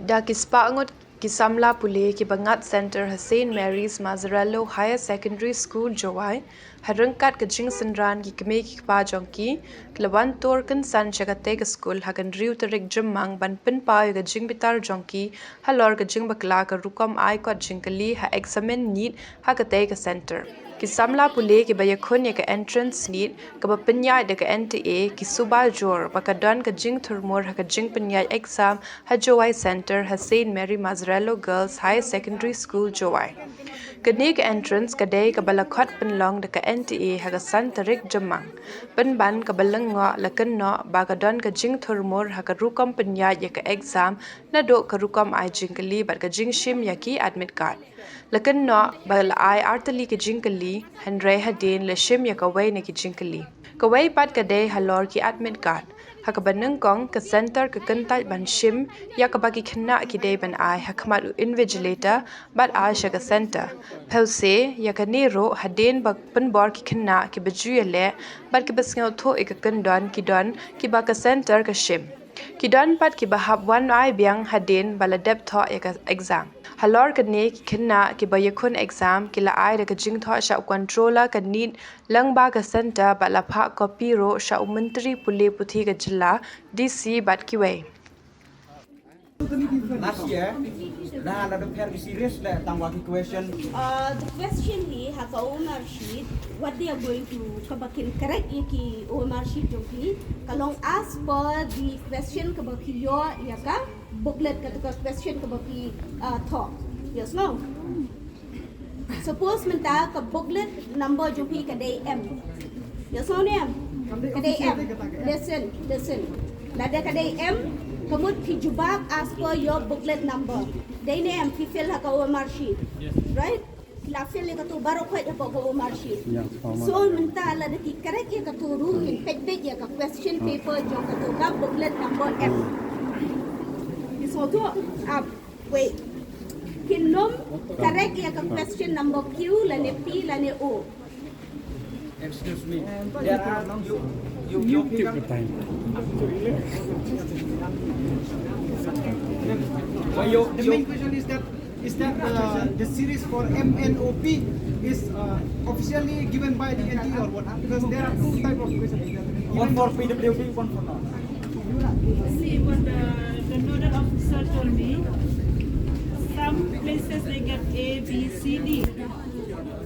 Da kispangot ki samla pule ki bangat center St. Mary's Mazzarello Higher Secondary School Jowai harangkat ke jing sendran ki keme ki pa jongki klawan tor kan san chagate ke school hagan riu terik jemmang ban pen pa ke jing bitar jongki halor ke jing bakla ke rukom ai ko jingkali ha examen NEET ha ke te ke center ki samla pule ki iakhun ke entrance NEET ke penyai de ke NTA ki subal jor bakadan ke jing thurmur ha ke jing penyai exam ha Jowai center ha St. Mary Mazzarello Girls High Secondary School Jowai Kenik entrance kadai ke balakot penlong de ke NTA ha ke san tarik jemang pen ban ke balengo la kynnoh bakadan ke jing thurmur ha ke rukom penyai ke exam na do ke rukom ai jingkali bat ke jing shim yaki admit card Lakin no bal ai artali ki jinkali Henry Hadin le shim ya kawai na ki jinkali. Kawai pat kadai halor ki admit card. Hakabanung kong ke center ke kental ban shim ya kabaki kena ki day ban ai hakamat invigilator bat ai sha ke center. Pause ya kaniro Hadin bak penbor ki kena ki baju ya le bat ki basngau tho ik kendon ki don ki ba ke center ke shim. Ki don pat ki bahab wan ai biang Hadin bala dep tho ya ke exam. Halor ke ne ki kena ki iakhun exam ki la ai de ke jing tho sha controller ke NEET lang ba ke center ba la pha copy ro sha menteri pule puthi ke jilla DC bat ki wei Last year, nah, ada very serious lah tangwaki question. The question here has a OMR sheet. What they are going to kabakin correct ki OMR sheet joki. Kalong ask for the question kabaki yo yaka booklet katuka question kabaki talk. Yes no. Suppose menta ka booklet number joki kadai M. Yes no ne M. Kadai M. Listen. Lada kadai M. Kamut ki jubak ask for your booklet number. Day name ki fill ha ka OMR sheet. Yes. Right? La fill ka tu baro khoi ha ka OMR sheet. So menta la de ki correct ya ka tu ru in page ya ka question paper jo ka tu ka booklet number M. So tu wait. Kinom correct ya ka question number Q la ne P la ne O. Excuse me. There are you take the time. The main question is that the series for MNOP is officially given by the NTA or what? Because there are two type of questions. one for PWD, one for non. See what the nodal officer told me. Some places they get A, B, C, D.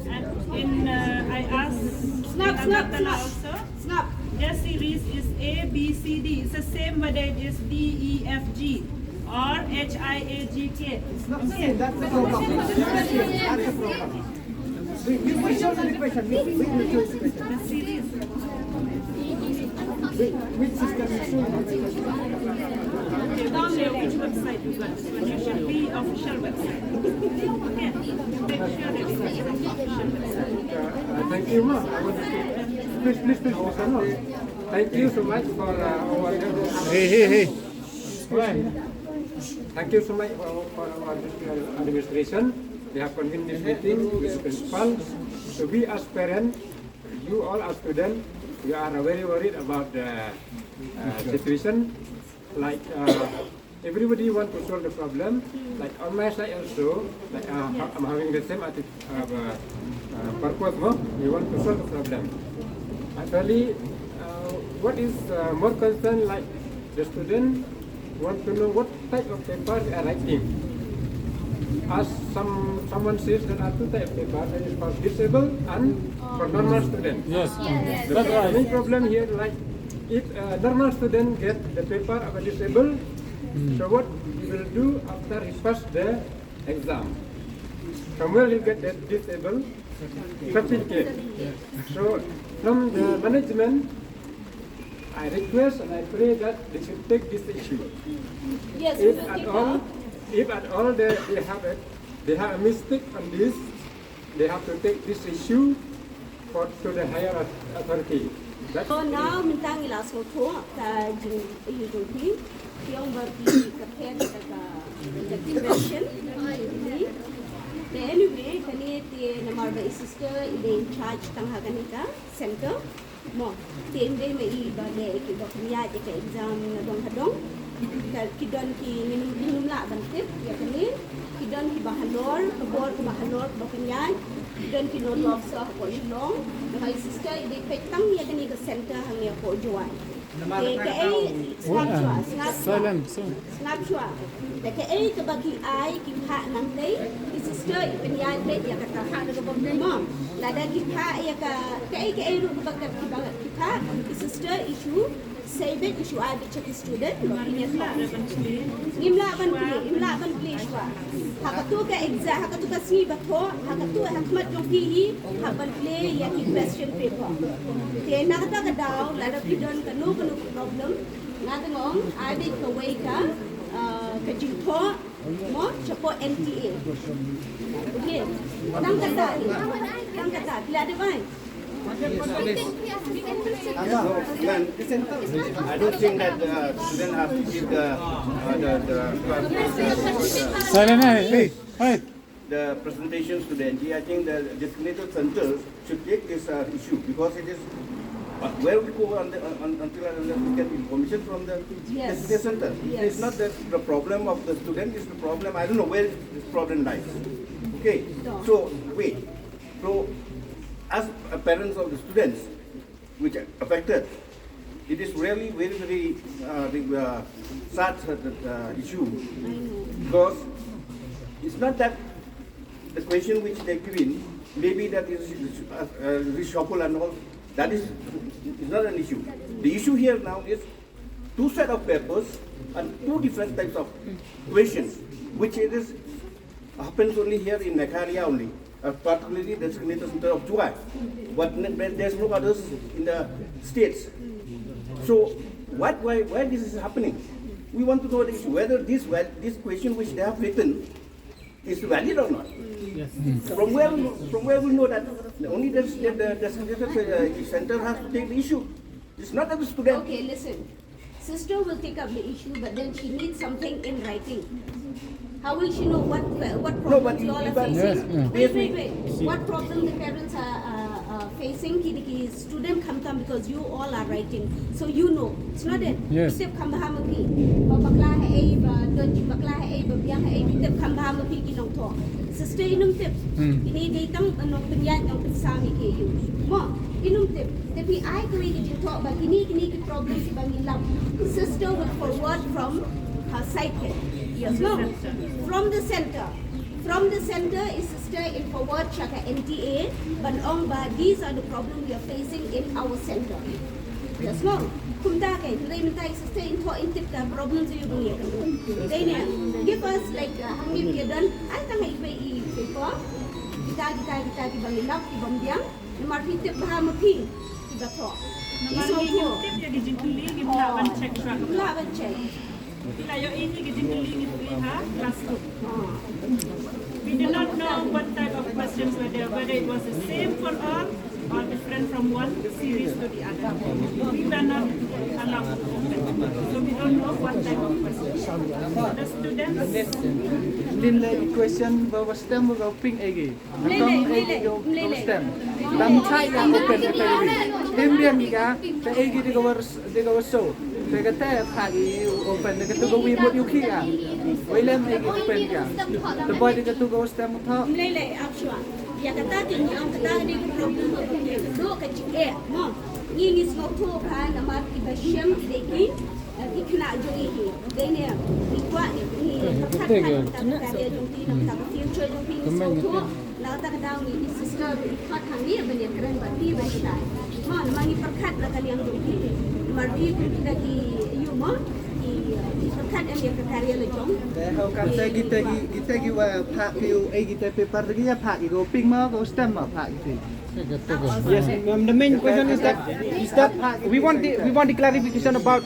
And in I asked Snap. Their series is A, B, C, D. It's the same whether it is D, E, F, G or H, I, A, G, K. It's not the same. That's the problem. That's the problem. We show the question. We choose the question. The series. Which system is showing? Okay, down there, which website you got this one? You should be official website. Okay, make sure that it's official website. Thank you, ma. I want to please, no. Thank you so much for our. Hey. Right. Thank you so much for our administration. We have convened this meeting with the principal. So we as parents, you all as students, we are very worried about the situation. Like everybody want to solve the problem. Like on my side also, like I'm having the same purpose. We want to solve the problem. Actually, what is more concerned, like the student want to know what type of paper they are writing. As someone says there are two types of paper, that is for disabled and for normal students. Yes. The main problem here, like if a normal student get the paper of a disabled, so what he will do after he pass the exam? From where he get that disabled certificate. So from the management, I request and I pray that they should take this issue. Yes, If at all they have a mistake on this, they have to take this issue to the higher authority. So now mintang ila so to ta jing yujupi yung berpi kapten the question anyway kani te namar ba sister ide in charge tang haganika center mo tembe me I ba le ki ba niya ke exam na dong hadong kidon ki minum la bantip ya kini kidon ki bahalor kebor ke bahalor ke penyan kidon ki non lobster ko long my sister di petang ya kini ke center hang ya ko Jowai ke snapshot ke ke bagi ai ki pha nang dei ki sister penyan dei ya kata ha ke mom la da ki pha ya ke ru ke bakat ki pha ki sister issue Saybet issue I check student imla ban play shwa hakatu ka exam hakatu ka si batho hakatu hakmat jongki hi haban play ya ki question paper te na ta ka daw la da pidon ka no problem na ta ngong I did ka way ka jingtho mo chapo NTA okay tang kata bila ada bai I don't think that the student have to give the presentations to the NTA. I think the designated center should take this issue because it is where we go until we get information from the designated center. It's not that the problem of the student is the problem. I don't know where this problem lies. Okay, so wait. So as parents of the students which are affected, it is really very sad issue because it's not that the question which they give in, maybe that is reshuffle and all, that is not an issue. The issue here now is two set of papers and two different types of questions, which it is happens only here in Meghalaya only. Particularly the designated center of Jowai, but there's no others in the states. So why this is happening? We want to know the issue, whether this question which they have written is valid or not. Yes. From where we know that only the designated center has to take the issue. It's not that the student. Okay, listen. Sister will take up the issue, but then she needs something in writing. How will she know what problems you all are facing? Wait. What problem the parents are facing? Ki student come because you all are writing, so you know. It's not that. Yes. Step come baham pi. Bakla hai don bakla hai biang hai. Step come baham pi ki nong to. Sister inum tip. Ini datang nong penyan nong pensami ke you. Mo inum tip. Tapi I koi ki to ba kini ki problem si bang ilam. Sister will forward from her side head. Yes, no. From the center is sister in forward chaka NTA, but these are the problems we are facing in our center. Yes, no. Kumda kay, minta sister in tip the problems you bring here. Then give us like how many you done? I think I pay paper. Kita di bangilap di bambiang. Nomor tip baham pi. Kita to. Nomor tip jadi jentuli kita ban check track. Ban check. Tayo ini gejendeli itu lihat classroom. We do not know what type of questions were there, whether it was the same for all or different from one series to the other. We were not allowed to open, so we don't know what type of questions. The students. Linlay question bawa stem bawa ping egi. Bawa stem. Tam chai ka open ka egi. Himbian ika ka egi di gawar show. Pagkatapos pagi open nagatugaw mo yung kia. Wailan egi open ka. Tapos di katugaw stem mo ta. Mlele actual. Ya kata tinggi ang kata di problem do ka chike mo. Ini semua tu kan nama tiba syam ideki ikna jogi dene ikwa ni pakat kan dia jongti nama future jongti semua tu la ta ka daw ni sister ikwa kan dia banyak keren bati baita. Mo nama ni pakat la kan yang jongti. Mardi kita ki you mo pakat yang dia karya le jong. How can say kita ki wa pak you kita paper lagi ya pak go ping mo go stem mo pak gitu. Yes, the main question is that we want the clarification about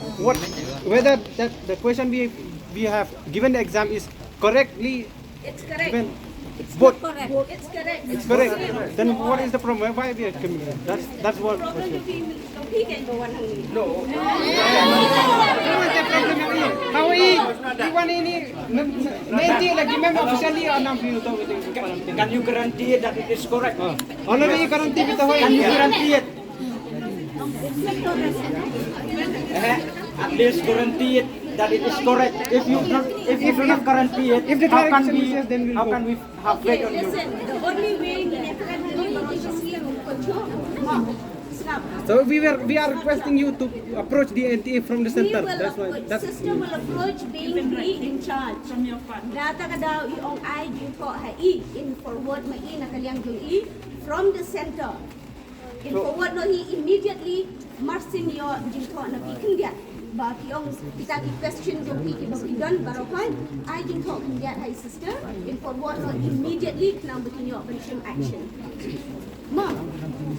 whether that the question we have given the exam is correctly. It's correct. Given. It's Both. correct. It's correct. It's correct. Then what is the problem? Why we are coming? That's what. Problem you can go one hungry. No. How ini nanti lagi memang officially anam view tahu itu. Can you guarantee that it is correct? Already guarantee kita hoy. Can you guarantee it? At least guarantee it. that it is correct. If you not guarantee it, If the how can clarification we is yes, then we'll how go. can we have faith Okay, on you? listen. The only way in So we are requesting you to approach the NTA from the center. That's why. That's system will approach being in charge. From your partner. Data ka daw iong ay ko hai in forward mai na kaliang yung from the center. In forward no he immediately marsin yo jingko na bikin dia. Ba yung kita ki question yung ikidan barokan ay jingko dia hai sister. In forward no immediately kenang bikin yo action. Mom,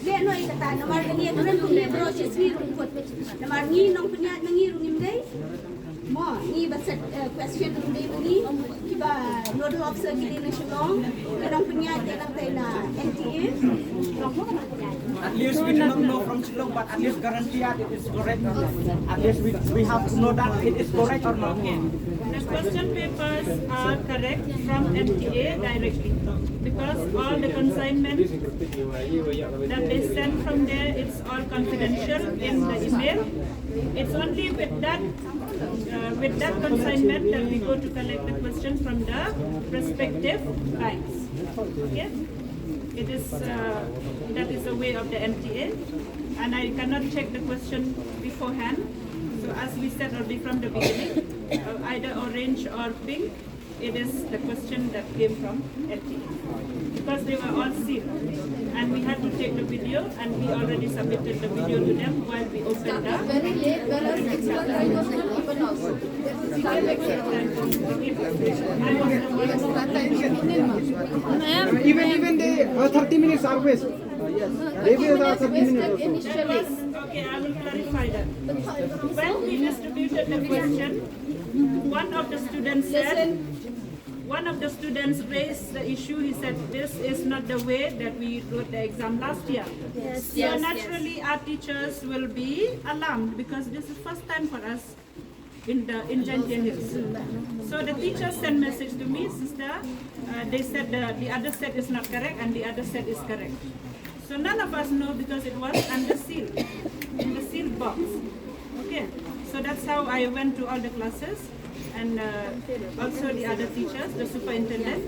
dia no ikata namar kani kuran punya bro siswi rungkut. Namar ni nong punya nangi rungim dai. Mo ni baset question rungim ni kiba nodal officer kini na shulong kanang punya dia lang tay na NTA. At least we do not know from Syllad, but at least guarantee that it is correct. At least we have to know that it is correct or not. The question papers are correct from NTA directly because all the consignment that they send from there, it's all confidential in the email. It's only with that consignment that we go to collect the question from the respective banks. Okay? It is that is the way of the NTA, and I cannot check the question beforehand. So as we said already from the beginning, either orange or pink, it is the question that came from NTA because they were all sealed, and we had to take the video, and we already submitted the video to them while we opened up. Very late, whereas expert I was not even also. even the 30 minutes are waste. They will have 30 minutes also. Initially. Okay, I will clarify that. When we distributed the question, one of the students raised the issue. He said, this is not the way that we wrote the exam last year. So naturally, our teachers will be alarmed because this is first time for us in Gentian Hills. So the teachers sent message to me, sister. They said the other set is not correct and the other set is correct. So none of us know because it was under seal, in the sealed box. Okay, so that's how I went to all the classes and also the other teachers, the superintendent.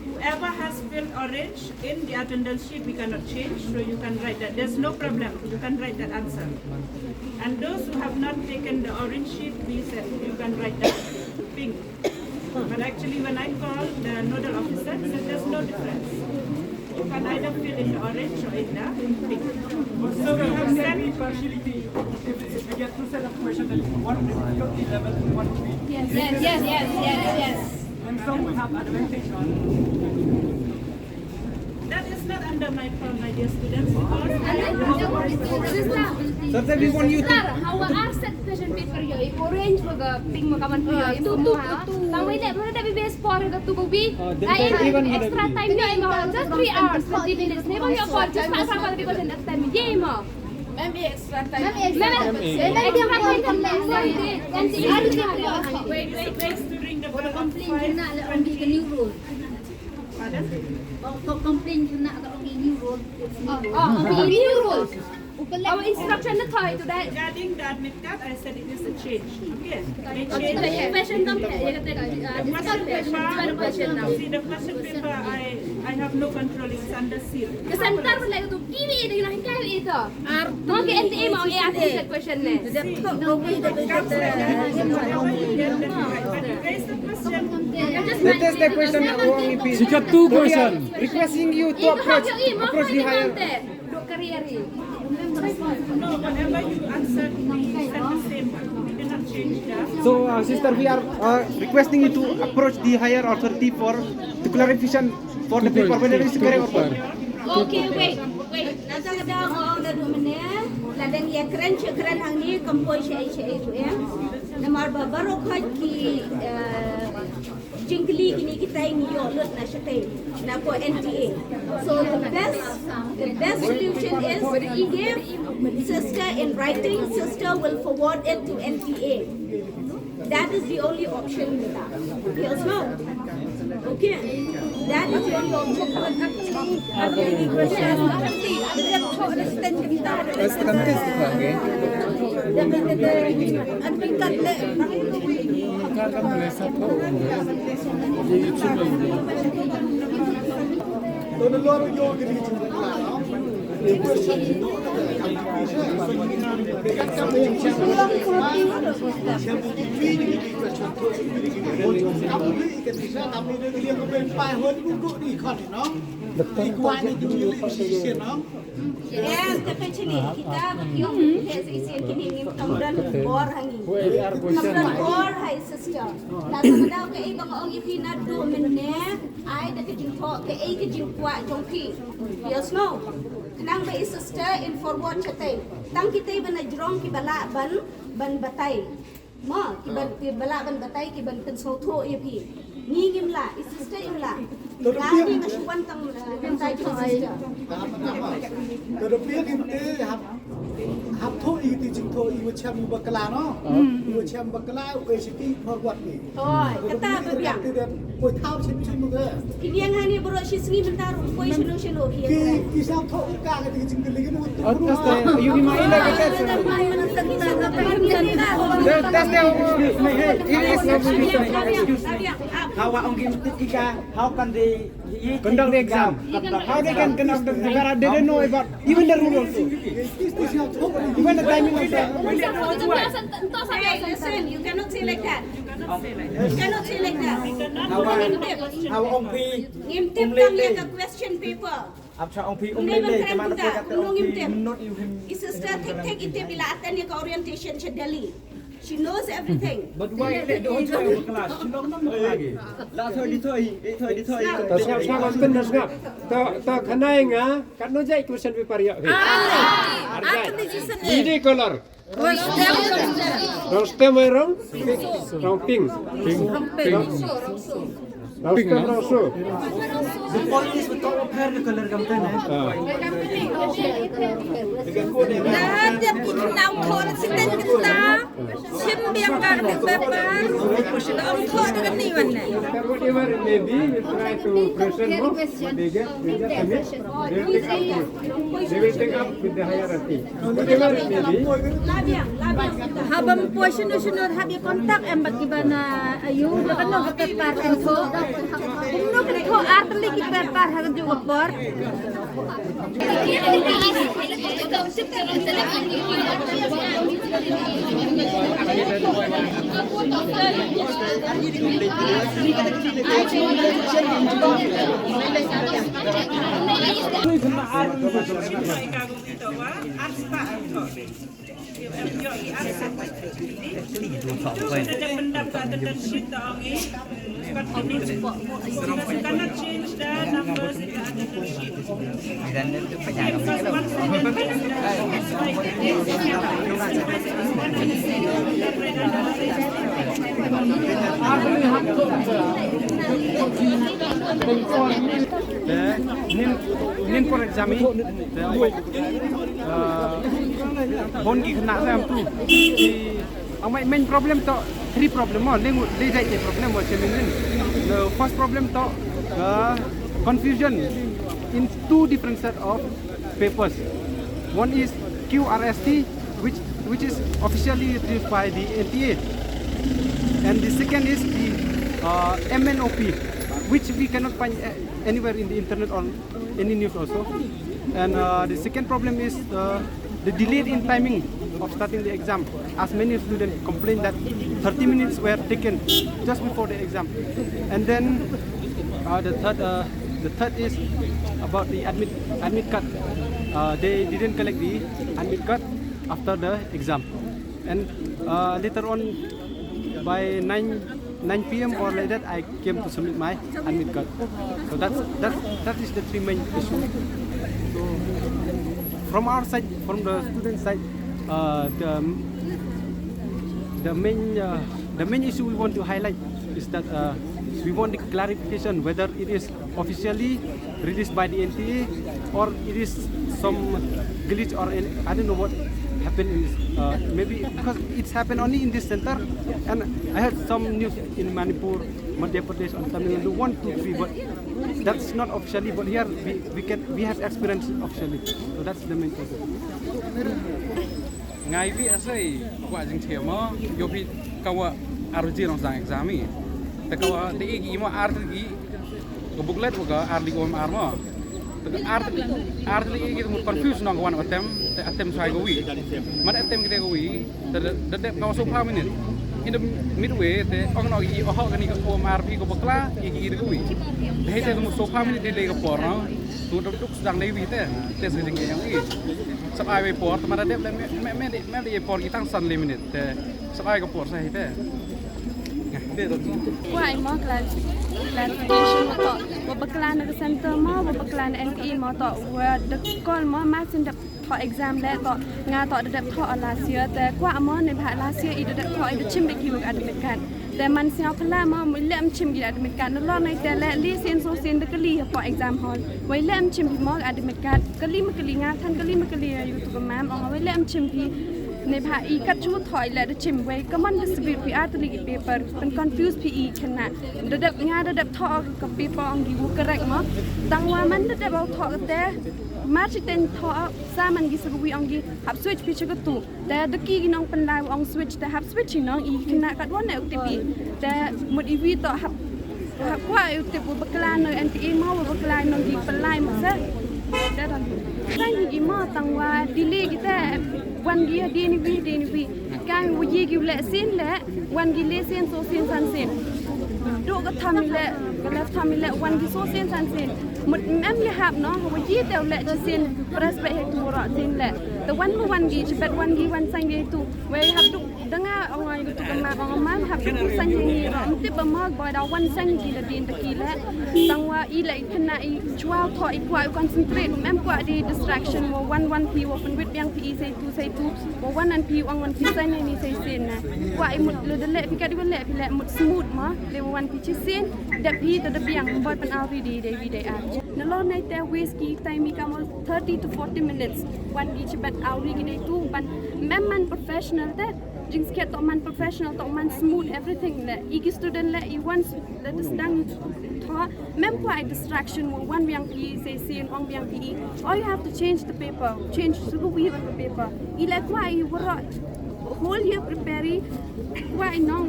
Whoever has filled orange in the attendance sheet, we cannot change, so you can write that. There's no problem, you can write that answer. And those who have not taken the orange sheet, we said you can write that pink. But actually when I called the nodal officer, he said there's no difference. You can either fill in the orange or in the pink. So we have sent Partiality, if we get two set of questions, one difficulty level and one free. Yes. And some will have advantage on. that is not under my fault, my dear students, because Sir, we want you to. How are set question paper yo? Orange maga pink maga man yo. Itu Tawai le mana tapi best for the to go be. even Extra time yo mo just 3 hours 20 minutes. Ne bang yo for just pa sa ko question next time ye mo. Extra time. wait during the Complain na on the new rule. Complain na on the new rule. New rules. Our instruction na tayo to that. regarding the admit card, I said it is a change. Okay, they The changed. question come here. The question paper, see the question paper, I have no control, it's under seal. Kesantar pun lagi tu kini itu yang kau itu. Mau ke NTA mau answer question ni. But you raise the question. That is the question only piece. You got two questions. Requesting you to approach the higher. Duk career ni. No, whatever you answered, we said the same. We did not change that. So, sister, we are requesting you to approach the higher authority for the clarification for the paper whether it is correct or not. Okay, wait. Nasa daw ang nadumane, ladang ya keren hang ni kompoi syai tu ya. Namar baru ki jingkli kini kita ini yo lut na syate na ko NTA. So the best solution is give sister in writing, sister will forward it to NTA. That is the only option we have. Yes, no? Okay. That is the only option. Let's come test the Yes, tapi sini kita yung isian kini ngim kamran bor hangi. Kamran bor hai sister. Lalu daw ke ibang ong ipina do minne ai da ke jingko ke ai ke jingkwa jongpi. Yes no. Kanang ba sister in forward chate. Tang kita ban ajrong ki bala ban batai. Ma ki bala ban batai ki ban kan so tho ipi. Ni ngim la sister im la. Lagi kasuan tang tai sister. Từ phía kinh tế hấp thô y thì chính thôi y chăm bậc lá nó y chăm bậc lá về sự kinh phật vật gì thôi kata berbiang từ đêm buổi thao trên trên một cái thì biang hani bro sisngi bentar koi sino khi sao thô cả cái chính cái lý nó You remind like that. That's how ông kim tika how can they conduct the exam. How they can conduct the exam? They don't know about even the rule also. Even the timing also. Hey, listen, you cannot say like that. You cannot say like that. how ông phi Ngim tip tang yang a question paper. áp cho ông phi lên đây cái mà nó phải cái ông phi not you him. His sister take it bila attend your orientation in Delhi. She knows everything. But why let the whole time class? She don't know lagi. Lah thôi đi thôi. Ta sama benar ngap. Ta kanai nga kan no jai question paper ya. Ini color. Rostem merong. Rong pink. Rostem rosso. The police betul pair the color gambar ni. Dah dia pun nak thon siten kita. Sim biang kan paper. Om thon dengan ni mana. Whatever it may be, you try to present more. They get commit. They will take up with the hierarchy. Whatever it may be. Labiang. Habang po sunod-sunod habi kontak embat gibana ayu nakano paper info. Kumno ko atli ki paper hagan juga por. Cannot change the numbers in the other sheet. Nin for exam ni, bon ki kena saya tu. Ang main problem to, three problem mo. Lay jai problem mo challenge. The first problem to confusion in two different set of papers. One is QRST, which is officially released by the NTA, and the second is the MNOP, which we cannot find anywhere in the internet or any news also. And the second problem is the delay in timing of starting the exam, as many students complained that 30 minutes were taken just before the exam. And then the third is about the admit card. They didn't collect the admit card after the exam, and later on by 9 p.m. or like that, I came to submit my admit card. So that is the three main issues. So from our side, from the student side, the main issue we want to highlight is that we want the clarification whether it is officially released by the NTA or it is some glitch or I don't know what happened in this, maybe because it's happened only in this center, and I heard some news in Manipur, Madhya Pradesh, or Tamil Nadu 1, 2, 3, but that's not officially. But here we have experience officially, so that's the main thing. ngày vi asai qua jing thiam mo yo pi kawa arji nong sang exami ta kawa de gi mo arji ko booklet ko arli ko armo arli gi mo confuse nong wan atem sai go wi man atem gi go wi the kawa so pa minute in the midway te ong no gi ho ga ni ko arpi ko bakla gi go wi he te mo so pa minute de le ko por no tu tuk sedang lewi te sedang yang ini sebai we por teman ada me de por kita san limited te sebai ko por sai te why mo clarification mo to bakla na center mo bakla na NTA mo to where the call mo mas in the exam le to nga to de to last year te kwa moในภาค last year อีde to i de chim be ki ak admit kanแต่มันเสียพละมาไม่เล่มชิมกีดมิการนั่นล้อในแต่ละลีเซียนโซเซียนตะกลีพอ exam hall ไว้เล่มชิมพีมอกอดมิการกลีมกลีงาท่านกลีมกลีอยู่ตุกแมมเอาไว้เล่มชิมพีในภาคอีกัดชูถอยและชิมไว้ก็มันดิสบิวพีอาร์ตลีกเปเปอร์เป็น confuse PE ขนาดระดับงาระดับทอกับเปเปอร์องดีบุกระไรมั้งตั้งว่ามันระดับเอาทอแต่มาชิเต็นทอสามันกิสกุยองกีหับสวิตช์พิชกตูแต่ตะกี้น้องเป็นลายองสวิตช์แต่หับสวิตช์น้องอีขนาดกัดวันในอุติปีแต่หมดอีวีต่อหับว่าอุติบุบกลานใน NTA มาบุบกลานน้องกีเป็นลายมาซะแต่ตอนตั้งยี่มาตั้งว่าดีเลยกี่แต่วันกีดีนิวีการวิจิกิวเละสินเละวันกีเละสินโซเซียนสันสินดูก็ทำมิเละก็แล้วทำมิเละวันกีโซเซียนสันสินหมดแม่ไม่หับเนาะว่ายี่เดียวแหละจะเซียนประสบเหตุตัวเราเซียนแหละแต่วันกีจะเป็นวันกีวันสังเกตุเว้ยหับทุกดังอ่ะเอาไงก็ตุกมาเอามาหับทุกสังเกตเราไม่ติดบะมากบ่อยเราวันสังกีละดีนตะกี้แหละตั้งว่าอีเลยขณะอีชัวร์ถอยกว่าคอนเซนเทรตแม่กว่าดี distraction ว่าวันพีว่าเป็นวิทย์ยังพีใส่ตูว่าวันนั้นพีวันพีใส่ในนี้ใส่เซียนนะว่าไอ้หมดเลยเละพี่กัดว่าเละพี่เละหมดสมูทมั้งเลยวันพีชิเซียนเด็กพี่แต่เด็กยังบ่อยเป็นเอาวีดีอ่ะนั่นเราในแต่เวสกี้ไทมีกันมา30 to 40 minutes วันกีจะเป็นเอาวีกันในตู้บันแม่มัน professional แต่จึงสเก็ตต้องมัน professional ต้องมัน smooth everything แหละอีก student แหละอีวันและจะดังท้อแม่กว่า distraction วันเวียงพีเซียนวันเวียงพี all you have to change the paper change to the way of the paper อีเล็กว่าอีว่า whole year prepare ว่าไอ้น้อง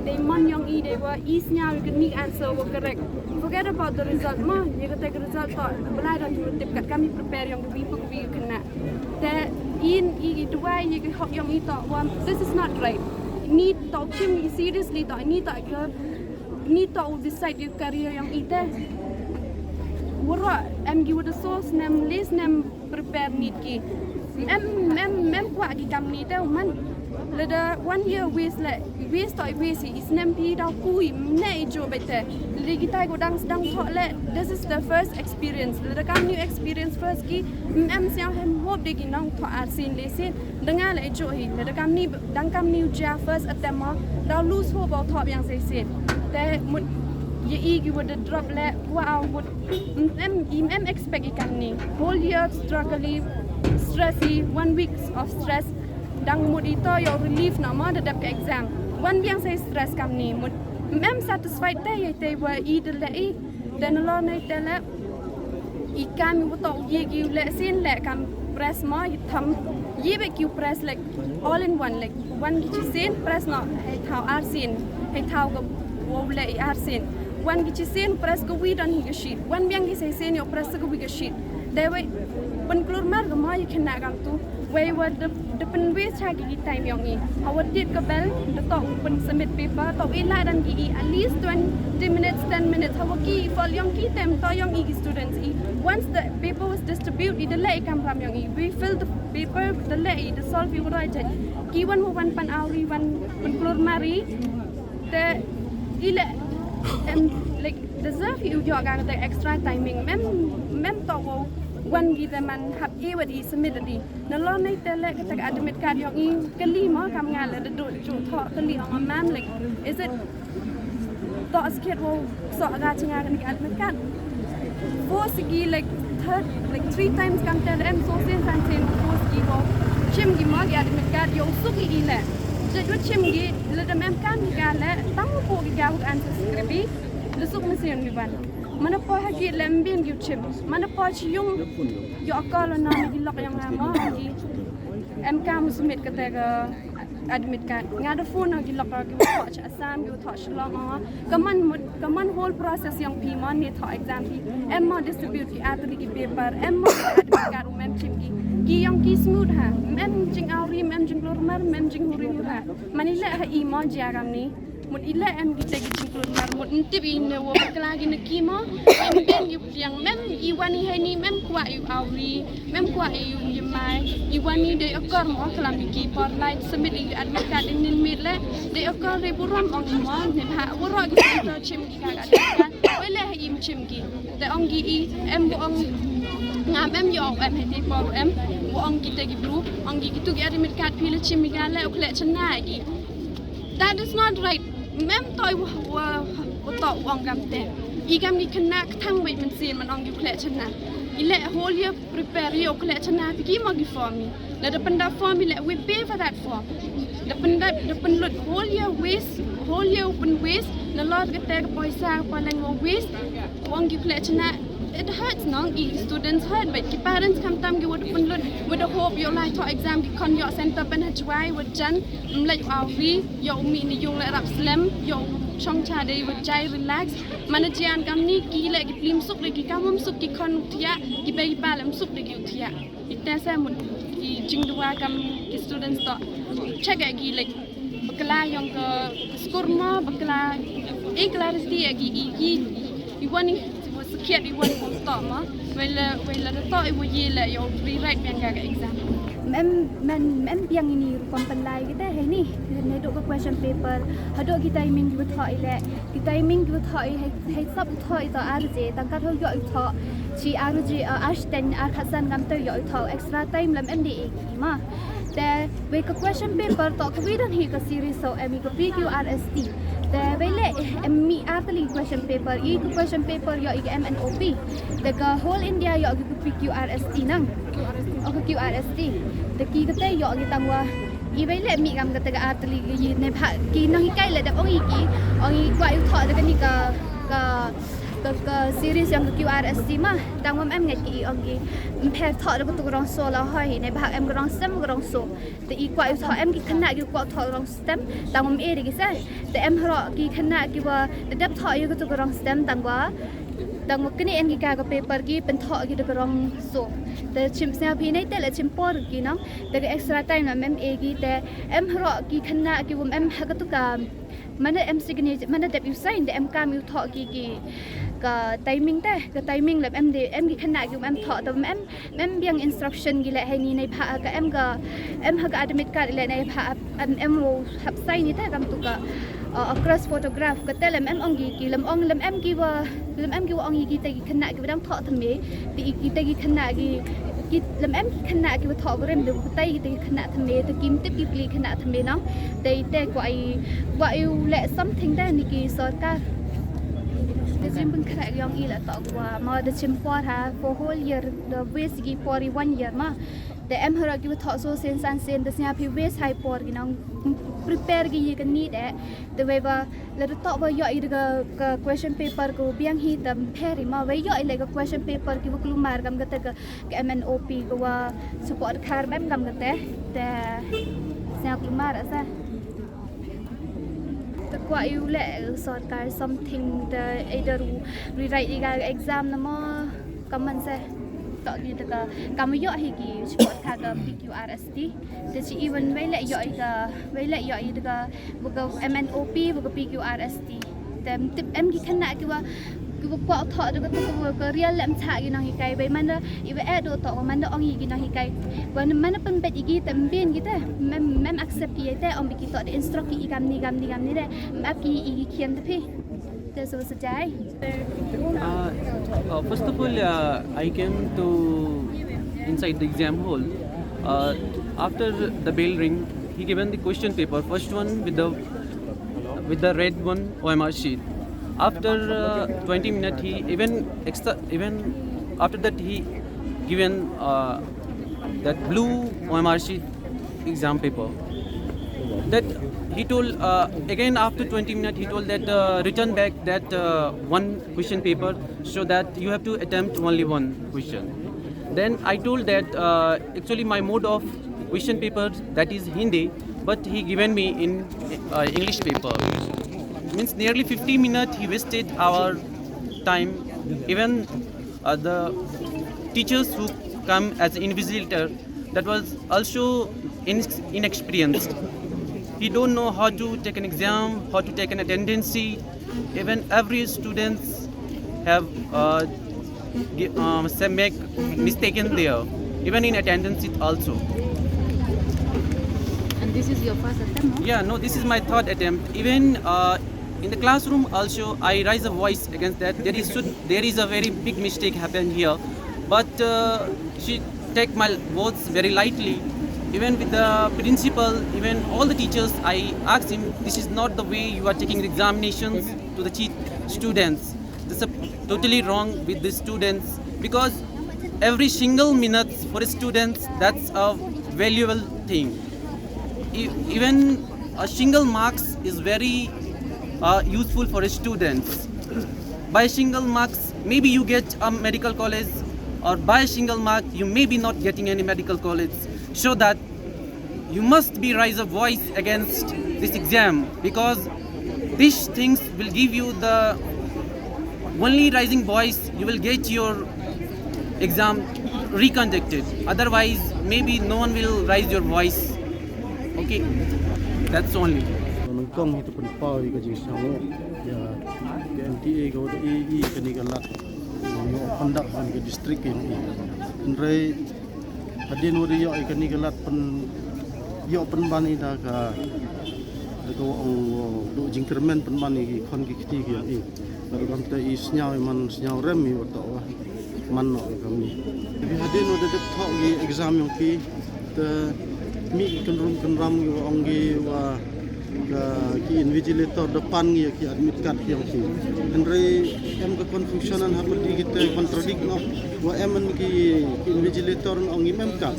they man young they were east now you can make answer were correct forget about the result ma you can take result thought belai dah tip kat kami prepare yang we kena that in the way you can help young thought one this is not right need talk him seriously thought need to decide your career yang ite wara am give the source name list name prepare need ki em kwa ki kam ni te man le da 1 year waste is nem pi dau kui nei jo bete le kita go dang tho le this is the first experience le da kam new experience first ki em sia hem hope de ki nang tho ar sin le sin denga le jo hi le da kam ni dang kam new ja first attempt ma dau lose hope au tho yang sai sin te mut ye igi would drop le wow would em expect ikan ni whole year struggling stressy 1 week of stress dang mood ito yo relief na mo dadap ka exam one yang say stress kam ni mood em satisfied te wa i de le i den lo nei te le i kam mi to ye gi le sin le kam press mo i tham ye be ki press like all in one like one ki sin press no hai thau ar sin hai thau go wo le i ar sin one ki sin press go we don hi sheet one yang ki say sin yo press go we sheet they way pen keluar mar go mo you kena kam tu way what the pen waste ha ki time yang ni awat dit ke bel the talk pen submit paper talk ila dan ki at least 20 minutes 10 minutes how ki for yang ki time to yang i students i once the paper was distributed the lay kam ram yang i we fill the paper the lay the solve you right ki one pan auri one pen keluar mari the ila like deserve you jaga the extra timing mem toวันกีแต่มันหับวันดีสมิดดีนั่นล้อในแต่ละก็จะอาจจะมีการยองอีกลีมั้งทำงานแล้วดูจุดทอกลีออกมาแม่เลย is it ต่อสเก็ตว่าสอดราชงานกันการเหมือนกันโฟสกี like 3 times กันแต่ละโซเซียนซันเซนโฟสกีว่าชิมกีมั้งอาจจะมีการยองสุกีอีแหละจะยุดชิมกีแล้วจะแม่การมีการและตั้งโปรกีการอันสคริปต์แล้วสุกไม่เสียงดีบ้านmana po hagi lembin gitu, mana po cium, yo akal na di lak yang lama hagi, em cam submit kata ke admit kan ngada phone lagi lok lagi thọ cha sam yu thọ shlong kaman whole process yang pi man ni thọ exam pi em ma distribute ki atri ki paper em ma admit kan mem chim ki yang ki smooth ha mem jing auri mem jing lormar mem jing huri ha manila ha I ma jagam ni mun ila em kita gi lormar mun ntip in wo kala gi ne ki ma em ben yu yang mem I wani he ni mem kwa yu auri mem kwa yu yemai I wani de akor mo kalam ki por light submit yu admit kan in mid le de akor re buram ong mo ne ha woro gi to chim gi ka kan wele ha im chim gi de ong gi em bo ong ngam em yo em he te por em wo ong kita gi bru ong gi tu gi admit kan pi le chim gi ga le okle chana gi that is not right mem toy wa to ong gam te I gam ni kena thang wait man sin man ong gi okle chana I le whole year prepare yo okle chana pi gi mo gi form ni le de penda form le we pay for that form the penlut whole year open waste the lot get take poisa paling waste wong gi okle chana it hurts nong I students hurt but ki parents come tam gi would penlut with the hope your life to exam gi kon yo center pen Jowai would jan mlai awi yo mi ni yung le rap slam yo chong cha de would jai relax manajian kam ni ki le gi plim suk le gi kam suk ki kon thia gi be pa lam suk de gi thia ite sa mun ki jing dua kam ki students to check gi le bakla yang ke skurma bakla clarity gi I wani sekiat I wani stop ma wala to I wo ye le yo rewrite yang ga exam men biang ini rupam pelai kita hai ni ne dok question paper hado kita timing ki thoi le ki timing ki thoi hai sab thoi to rj tangka thoi yo tho chi rj ashten ar khasan gam to yo tho extra time lam nda ki ma te we ka question paper to ka we dan hi ka series so mi ko pqrst te we le mi atli question paper I question paper yo I MNOP the whole India yo ki pqrst nang QRST the ki kate yo gi tangwa I bai le mi gam kate ga atli gi ne pha ki nang kai le da ong I kwa yu tho da ni ka series yang QRST ma tangwam em ngai ki ong gi phe tho da tu rong so la hoi ne bha em rong sem rong so te I kwa yu tho em ki khana gi kwa tho rong stem tangwam e ri gi sa te em ro ki khana gi wa de dap tho yu tu rong stem tangwa tang kini en gi ka paper gi pen tho gi de rong so the chim sna phi nei te le chim por gi nang the extra time na mem e gi te em ro gi khana gi wum em ha ka tu ka mana em signature mana dep you sign the em kam you tho gi ka timing te ka timing le em gi khana gi em tho to em biang instruction gi le hai ni nei pha ka em ha ka admit card le nei pha em ro hap sign ni te kam tu ka across photograph ka te lem em ong gi lem em gi wa ong gi te gi khana gi dang tho thme ti gi te gi khana gi lem em khana gi tho rem de tai gi te khana thme te kim tip gi pli khana thme nang te kwa I le something da ni ki sarkar the chim pun khana gi ong I la to wa ma the chim por ha for whole year the waste gi for 1 year ma the em hara gi tho so sen the sia phi waste hai por gi nang prepare gi ye kan ni de the way ba le to ba yo I ga question paper ko biang hi tam pheri ma we yo I le ga question paper ki buklu mar gam ga te ga MNOP ko wa support khar mem gam ga te sia klu mar asa the kwa you le sarkar something the either rewrite ga exam na mo kaman se to ni ta kam yo hi ki support kha ga PQRST te chi even we le yo I ga buka MNOP buka PQRST tem tip em ki khana ki wa kwa tho da ko real lam cha gi nang hi kai be man I we do to man da ong gi nang hi kai wan man pen bet gi tem bin gi te mem accept ki te om bi ki to de instruct ki gam ni de ap ki I khian te phi te so sa jai first of all I came to inside the exam hall after the bell ring he given the question paper first one with the red one OMR sheet after 20 minutes he even after that he given that blue OMR sheet exam paper that he told again after 20 minutes he told that return back that one question paper so that you have to attempt only one question. Then I told that actually my mode of question paper that is Hindi, but he given me in English paper. Means nearly 50 minutes he wasted our time. Even the teachers who come as invigilator, that was also inexperienced. He don't know how to take an exam, how to take an attendance. Even every students have make mistaken there, even in attendance also. And this is your first attempt, no? Yeah, no, this is my third attempt. Even in the classroom also, I raise a voice against that. There is a very big mistake happened here, but she take my words very lightly. Even with the principal, even all the teachers, I asked him, this is not the way you are taking the examinations to the students. This is totally wrong with the students, because every single minute for the students, that's a valuable thing. Even a single marks is very useful for students. By single marks, maybe you get a medical college, or by single mark, you may be not getting any medical college. So that you must be raise a voice against this exam, because these things will give you the only rising voice, you will get your exam reconducted. Otherwise, maybe no one will raise your voice. Okay, that's only. Kong itu pun pau di kerja sama, ya NTA kau tu kenikalat, no kondak kan ke distrik ini. Andai hadin wuri yo kenikalat pun yo pun bani dah ka, kau do jingkermen pun bani kon kiti yang ini. Kalau kau tu senyau rem ni atau man nak kami. Hadin wuri dek thok di exam yang ki, te mi kenram yo anggi wa ki invigilator depan ki admit card yang ki andai em ke confusionan hak di kita kontradik no wa em ki invigilator ongi mem card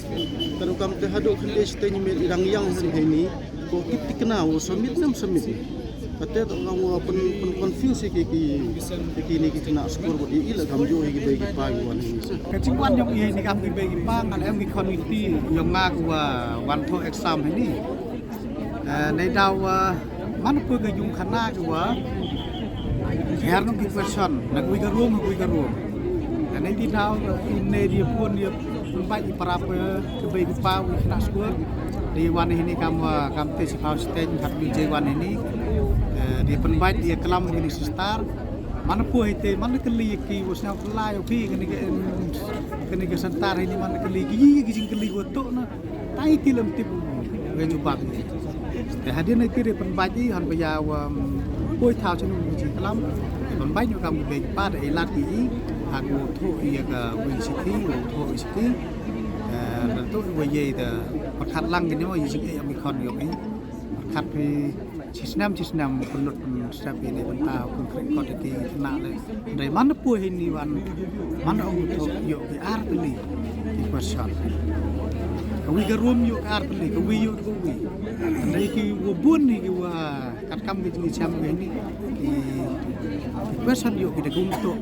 taru kam te hadu khande steny me irang yang ini ko kit kena wo submit kate to ngam pen confuse ki ni ki kena skor bo di ila kam jo ki be ki pa wan ni kecing wan yang ni kam ki be ki pa ngal em ki community yang ngak wa wan tho exam niในดาวมันเพื่อยุ่งขนาดว่าแค่ต้องคิดว่าฉันนักวิจารณ์แต่ในที่ดาวอินเดียพูนเนี่ยมันไปปราบคือไปกับป้าวิชาสกุลdiวันini kamu tes kau stage hat diวันini di penbaik dia kelam ini sistar mana pun itu mana keli ki wasnya kelai opi kini ke sentar ini mana keli gigi keli gotok na tai tilam tipu ngejubakแต่หากที่ในที่เรียนเป็นใบที่หันไปยาวป่วยเท้าชนุนจริงๆครับเป็นใบอยู่กับเด็กป้าได้ลาดที่หากโทษอีกวิสิทธิโทษสิทธิแล้วตัววิเยแต่ประคัดลังกันนี่ว่าจริงๆมีคนอยู่นี้ประคัดไปชิสนามคนหลุดสเตปในบรรดาคนเคร่งคอดีขนาดเลยในมันป่วยนี่วันมันเอาโทษอยู่ที่อาร์ตลีที่ประชากวีก็รวมอยู่อาร์ตลีกวีอยู่กวีในที่ว่าบุญนี่คือว่าการทำกิจกรรมini pesan yuk kita gumto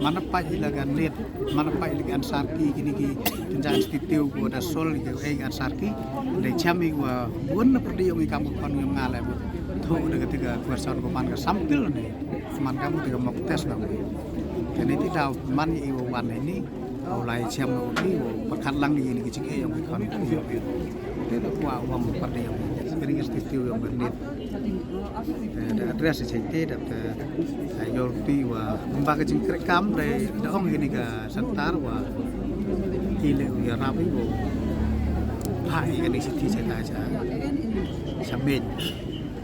mana pa ilagan net mana pa ilagan sarki kini ki tinjaan institut ko da sol ki ilagan sarki de chami wa bun na perdi yung kamu kon yung ngale bu tho de ketika person ko man ka sampil ni man kamu tiga mock test na kini ti daw man i wan ini au lai chem no ni pakat lang ni ki ching e yung kon te da kwa wa mo perdi yung kini institut yung net ada address cerita dapat ayol piwa membaca jingkrik kam dari dong ini ke sentar wa kile ya rapi bo pai kan di situ cerita aja samin